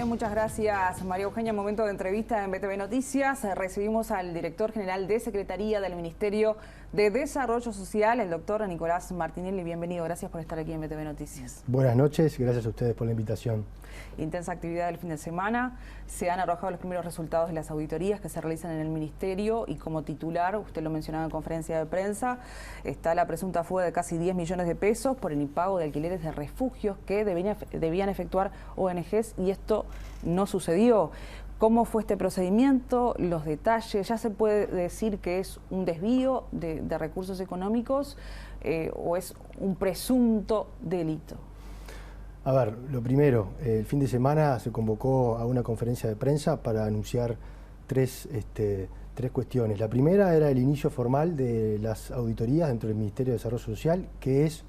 Bien, muchas gracias, María Eugenia. Momento de entrevista en BTV Noticias. Recibimos al director general de Secretaría del Ministerio de Desarrollo Social, el doctor Nicolás Martinelli. Bienvenido, gracias por estar aquí en BTV Noticias. Buenas noches y gracias a ustedes por la invitación. Intensa actividad del fin de semana. Se han arrojado los primeros resultados de las auditorías que se realizan en el Ministerio y como titular, usted lo mencionaba en conferencia de prensa, está la presunta fuga de casi 10 millones de pesos por el impago de alquileres de refugios que debían efectuar ONGs y esto no sucedió. ¿Cómo fue este procedimiento? Los detalles. ¿Ya se puede decir que es un desvío de recursos económicos o es un presunto delito? A ver, lo primero, el fin de semana se convocó a una conferencia de prensa para anunciar tres cuestiones. La primera era el inicio formal de las auditorías dentro del Ministerio de Desarrollo Social, que es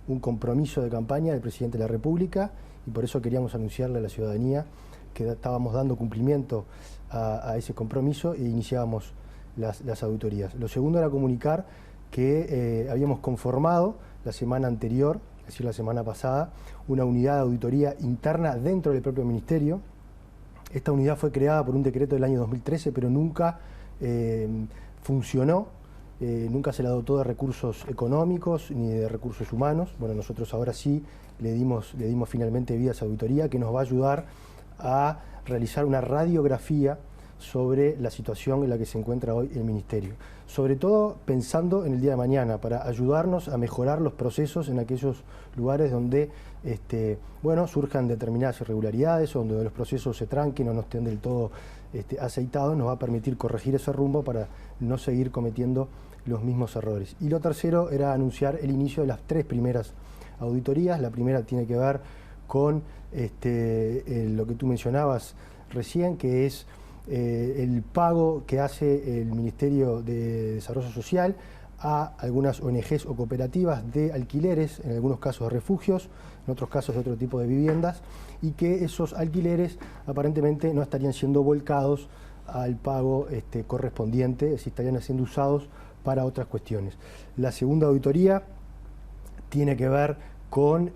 un compromiso de campaña del Presidente de la República, y por eso queríamos anunciarle a la ciudadanía que estábamos dando cumplimiento a ese compromiso e iniciábamos las auditorías. Lo segundo era comunicar que habíamos conformado la semana anterior, es decir, la semana pasada, una unidad de auditoría interna dentro del propio Ministerio. Esta unidad fue creada por un decreto del año 2013, pero nunca funcionó, nunca se la dotó de recursos económicos ni de recursos humanos. Bueno, nosotros ahora sí le dimos finalmente vida a esa auditoría que nos va a ayudar a realizar una radiografía sobre la situación en la que se encuentra hoy el Ministerio. Sobre todo pensando en el día de mañana, para ayudarnos a mejorar los procesos en aquellos lugares donde surjan determinadas irregularidades o donde los procesos se tranquen o no estén del todo aceitados. Nos va a permitir corregir ese rumbo para no seguir cometiendo los mismos errores. Y lo tercero era anunciar el inicio de las tres primeras auditorías. La primera tiene que ver con lo que tú mencionabas recién, que es el pago que hace el Ministerio de Desarrollo Social a algunas ONGs o cooperativas de alquileres, en algunos casos de refugios, en otros casos de otro tipo de viviendas, y que esos alquileres aparentemente no estarían siendo volcados al pago correspondiente, es decir, estarían siendo usados para otras cuestiones. La segunda auditoría tiene que ver con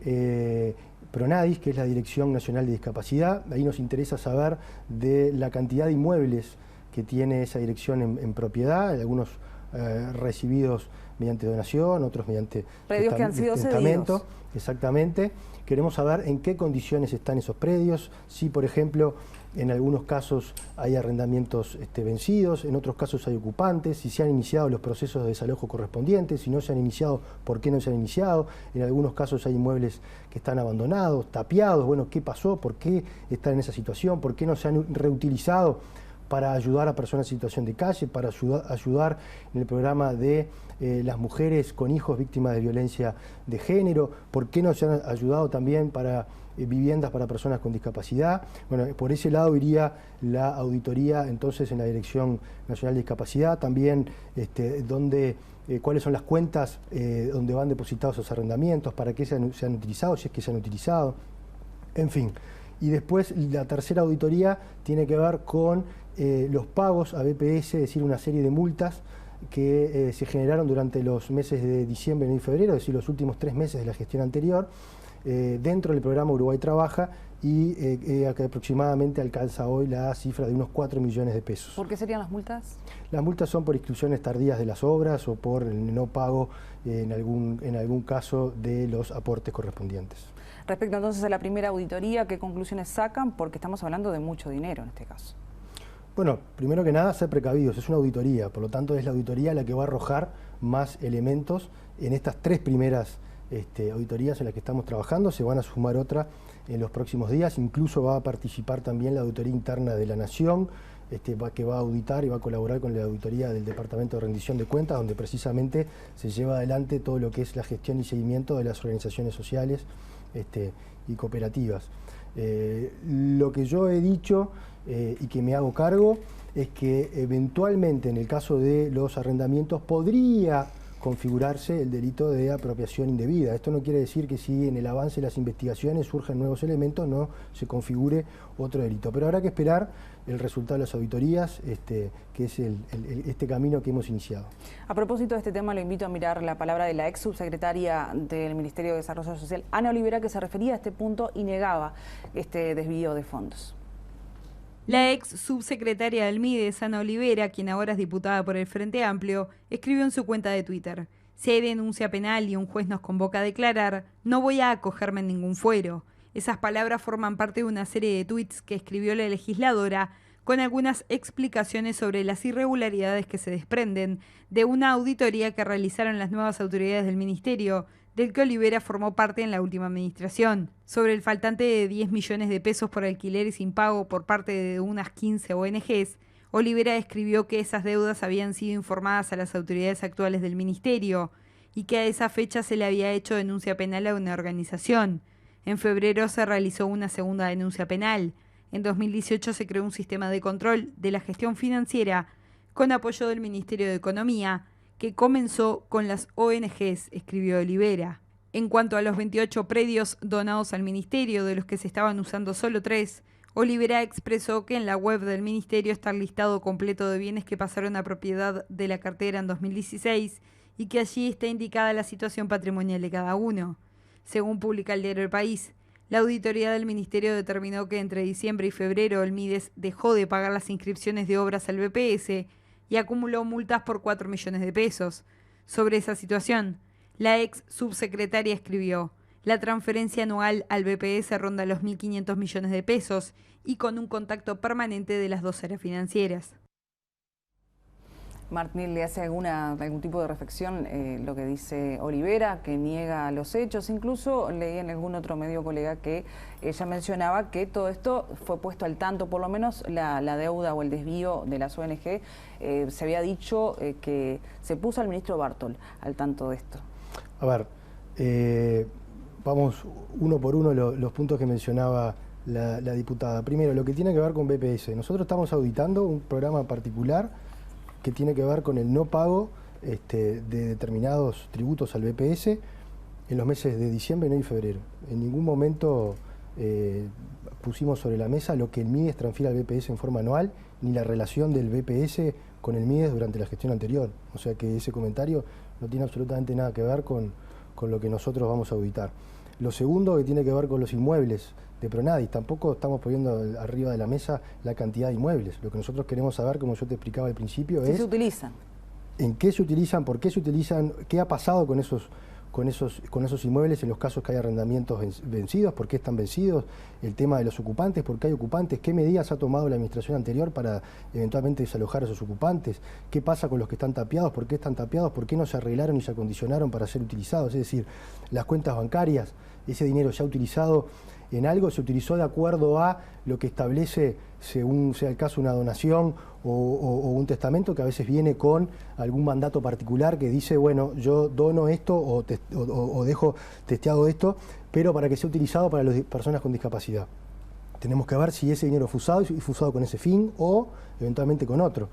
Pronadis, que es la Dirección Nacional de Discapacidad. Ahí nos interesa saber de la cantidad de inmuebles que tiene esa dirección en propiedad, algunos recibidos mediante donación, otros mediante predios que han sido testamento. Cedidos. Exactamente. Queremos saber en qué condiciones están esos predios, si por ejemplo en algunos casos hay arrendamientos vencidos, en otros casos hay ocupantes, si se han iniciado los procesos de desalojo correspondientes, si no se han iniciado, por qué no se han iniciado. En algunos casos hay inmuebles que están abandonados, tapiados. Bueno, ¿qué pasó? ¿Por qué están en esa situación? ¿Por qué no se han reutilizado para ayudar a personas en situación de calle, para ayudar en el programa de las mujeres con hijos víctimas de violencia de género? ¿Por qué no se han ayudado también para viviendas para personas con discapacidad? Bueno, por ese lado iría la auditoría entonces en la Dirección Nacional de Discapacidad, también cuáles son las cuentas donde van depositados esos arrendamientos, para qué se han utilizado, si es que se han utilizado, en fin. Y después la tercera auditoría tiene que ver con los pagos a BPS, es decir, una serie de multas que se generaron durante los meses de diciembre, enero y febrero, es decir, los últimos 3 meses de la gestión anterior, dentro del programa Uruguay Trabaja, y que aproximadamente alcanza hoy la cifra de unos 4 millones de pesos. ¿Por qué serían las multas? Las multas son por inscripciones tardías de las obras o por el no pago en algún caso de los aportes correspondientes. Respecto entonces a la primera auditoría, ¿qué conclusiones sacan? Porque estamos hablando de mucho dinero en este caso. Bueno, primero que nada, ser precavidos, es una auditoría, por lo tanto es la auditoría la que va a arrojar más elementos en estas tres primeras auditorías en las que estamos trabajando. Se van a sumar otra en los próximos días, incluso va a participar también la auditoría interna de la Nación, que va a auditar y va a colaborar con la auditoría del Departamento de Rendición de Cuentas, donde precisamente se lleva adelante todo lo que es la gestión y seguimiento de las organizaciones sociales y cooperativas. Lo que yo he dicho y que me hago cargo es que eventualmente en el caso de los arrendamientos podría configurarse el delito de apropiación indebida. Esto no quiere decir que si en el avance de las investigaciones surgen nuevos elementos no se configure otro delito. Pero habrá que esperar el resultado de las auditorías, que es este camino que hemos iniciado. A propósito de este tema, lo invito a mirar la palabra de la ex subsecretaria del Ministerio de Desarrollo Social, Ana Olivera, que se refería a este punto y negaba este desvío de fondos. La ex subsecretaria del MIDES, Ana Olivera, quien ahora es diputada por el Frente Amplio, escribió en su cuenta de Twitter: "Si hay denuncia penal y un juez nos convoca a declarar, no voy a acogerme en ningún fuero". Esas palabras forman parte de una serie de tweets que escribió la legisladora con algunas explicaciones sobre las irregularidades que se desprenden de una auditoría que realizaron las nuevas autoridades del ministerio, del que Olivera formó parte en la última administración. Sobre el faltante de 10 millones de pesos por alquileres sin pago por parte de unas 15 ONGs, Olivera escribió que esas deudas habían sido informadas a las autoridades actuales del ministerio y que a esa fecha se le había hecho denuncia penal a una organización. En febrero se realizó una segunda denuncia penal. En 2018 se creó un sistema de control de la gestión financiera con apoyo del Ministerio de Economía, que comenzó con las ONGs, escribió Olivera. En cuanto a los 28 predios donados al ministerio, de los que se estaban usando solo 3, Olivera expresó que en la web del ministerio está el listado completo de bienes que pasaron a propiedad de la cartera en 2016 y que allí está indicada la situación patrimonial de cada uno. Según publica el diario El País, la auditoría del ministerio determinó que entre diciembre y febrero el MIDES dejó de pagar las inscripciones de obras al BPS y acumuló multas por 4 millones de pesos. Sobre esa situación, la ex subsecretaria escribió: "La transferencia anual al BPS ronda los 1.500 millones de pesos y con un contacto permanente de las dos áreas financieras". Martín, ¿le hace algún tipo de reflexión lo que dice Olivera, que niega los hechos? Incluso leí en algún otro medio, colega, que ella mencionaba que todo esto fue puesto al tanto, por lo menos la deuda o el desvío de las ONG, se había dicho que se puso al ministro Bartol al tanto de esto. A ver, vamos uno por uno los puntos que mencionaba la diputada. Primero, lo que tiene que ver con BPS. Nosotros estamos auditando un programa particular que tiene que ver con el no pago de determinados tributos al BPS en los meses de diciembre, enero y febrero. En ningún momento pusimos sobre la mesa lo que el MIDES transfiere al BPS en forma anual, ni la relación del BPS con el MIDES durante la gestión anterior. O sea que ese comentario no tiene absolutamente nada que ver con lo que nosotros vamos a auditar. Lo segundo, que tiene que ver con los inmuebles de Pronadis. Tampoco estamos poniendo arriba de la mesa la cantidad de inmuebles. Lo que nosotros queremos saber, como yo te explicaba al principio, es... ¿Qué se utilizan? ¿En qué se utilizan? ¿Por qué se utilizan? ¿Qué ha pasado con esos inmuebles en los casos que hay arrendamientos vencidos? ¿Por qué están vencidos? El tema de los ocupantes, ¿por qué hay ocupantes? ¿Qué medidas ha tomado la administración anterior para eventualmente desalojar a esos ocupantes? ¿Qué pasa con los que están tapiados? ¿Por qué están tapiados? ¿Por qué no se arreglaron y se acondicionaron para ser utilizados? Es decir, las cuentas bancarias, ese dinero ya utilizado en algo, se utilizó de acuerdo a lo que establece, según sea el caso, una donación o un testamento que a veces viene con algún mandato particular que dice, bueno, yo dono esto o dejo testeado esto, pero para que sea utilizado para las personas con discapacidad. Tenemos que ver si ese dinero fue usado con ese fin o eventualmente con otro.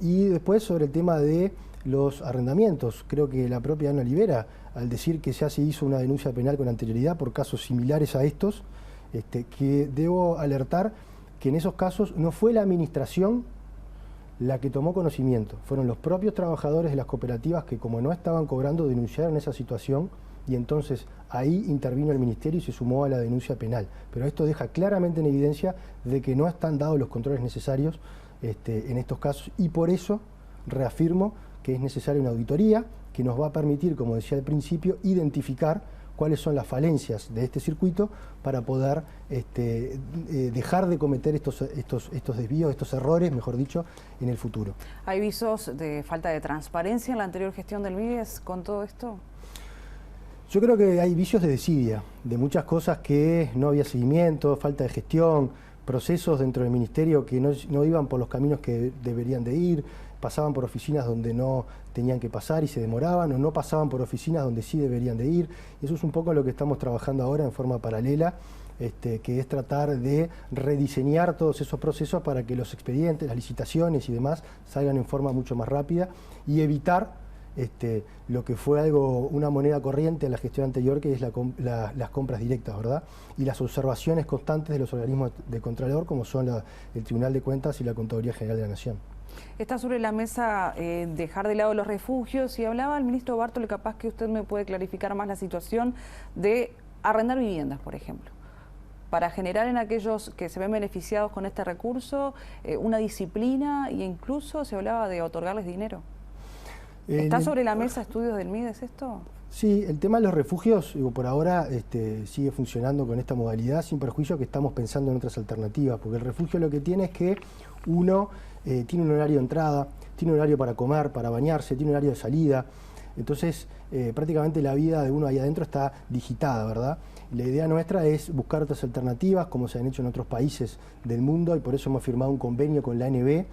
Y después sobre el tema de los arrendamientos, creo que la propia Ana Olivera, al decir que ya se hizo una denuncia penal con anterioridad por casos similares a estos, que debo alertar que en esos casos no fue la administración la que tomó conocimiento, fueron los propios trabajadores de las cooperativas que, como no estaban cobrando, denunciaron esa situación y entonces ahí intervino el ministerio y se sumó a la denuncia penal. Pero esto deja claramente en evidencia de que no están dados los controles necesarios en estos casos y por eso reafirmo que es necesaria una auditoría que nos va a permitir, como decía al principio, identificar cuáles son las falencias de este circuito para poder dejar de cometer estos desvíos, estos errores, mejor dicho, en el futuro. ¿Hay visos de falta de transparencia en la anterior gestión del MIDES con todo esto? Yo creo que hay vicios de desidia, de muchas cosas que no había seguimiento, falta de gestión, procesos dentro del ministerio que no iban por los caminos que deberían de ir, pasaban por oficinas donde no tenían que pasar y se demoraban, o no pasaban por oficinas donde sí deberían de ir. Y eso es un poco lo que estamos trabajando ahora en forma paralela, que es tratar de rediseñar todos esos procesos para que los expedientes, las licitaciones y demás salgan en forma mucho más rápida y evitar lo que fue una moneda corriente en la gestión anterior, que es las compras directas, ¿verdad? Y las observaciones constantes de los organismos de Contralor, como son el Tribunal de Cuentas y la Contaduría General de la Nación. Está sobre la mesa dejar de lado los refugios y hablaba el ministro Bartol, capaz que usted me puede clarificar más la situación de arrendar viviendas, por ejemplo. para generar en aquellos que se ven beneficiados con este recurso una disciplina, e incluso se hablaba de otorgarles dinero. ¿Está sobre la mesa estudios del MIDES esto? Sí, el tema de los refugios, por ahora sigue funcionando con esta modalidad, sin perjuicio que estamos pensando en otras alternativas, porque el refugio lo que tiene es que uno tiene un horario de entrada, tiene un horario para comer, para bañarse, tiene un horario de salida, entonces prácticamente la vida de uno ahí adentro está digitada, ¿verdad? La idea nuestra es buscar otras alternativas, como se han hecho en otros países del mundo, y por eso hemos firmado un convenio con la ANB,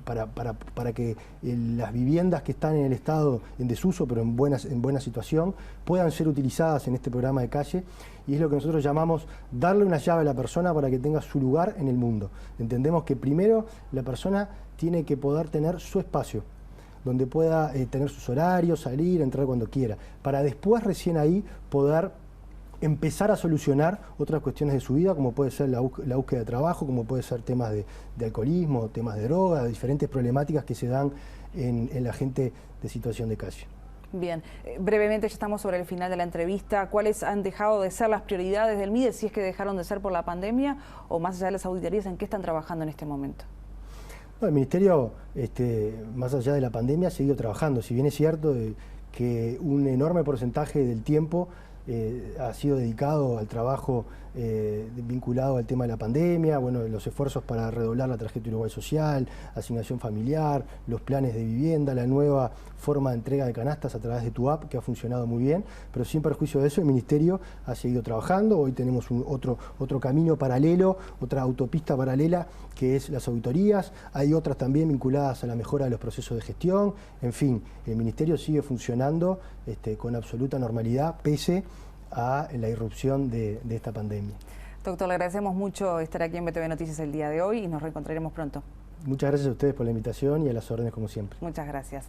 para que las viviendas que están en el estado en desuso pero en buena situación puedan ser utilizadas en este programa de calle, y es lo que nosotros llamamos darle una llave a la persona para que tenga su lugar en el mundo. Entendemos que primero la persona tiene que poder tener su espacio donde pueda tener sus horarios, salir, entrar cuando quiera, para después recién ahí poder empezar a solucionar otras cuestiones de su vida, como puede ser la búsqueda de trabajo, como puede ser temas de alcoholismo, temas de droga, de diferentes problemáticas que se dan en la gente de situación de calle. Bien, brevemente ya estamos sobre el final de la entrevista. ¿Cuáles han dejado de ser las prioridades del MIDES, si es que dejaron de ser por la pandemia, o más allá de las auditorías, en qué están trabajando en este momento? No, el Ministerio, más allá de la pandemia, ha seguido trabajando. Si bien es cierto que un enorme porcentaje del tiempo ha sido dedicado al trabajo vinculado al tema de la pandemia, bueno, los esfuerzos para redoblar la tarjeta Uruguay Social, asignación familiar, los planes de vivienda, la nueva forma de entrega de canastas a través de tu app, que ha funcionado muy bien, pero sin perjuicio de eso el Ministerio ha seguido trabajando. Hoy tenemos otro camino paralelo, otra autopista paralela, que es las auditorías. Hay otras también vinculadas a la mejora de los procesos de gestión. En fin, el Ministerio sigue funcionando con absoluta normalidad, pese a la irrupción de esta pandemia. Doctor, le agradecemos mucho estar aquí en BTV Noticias el día de hoy y nos reencontraremos pronto. Muchas gracias a ustedes por la invitación y a las órdenes como siempre. Muchas gracias.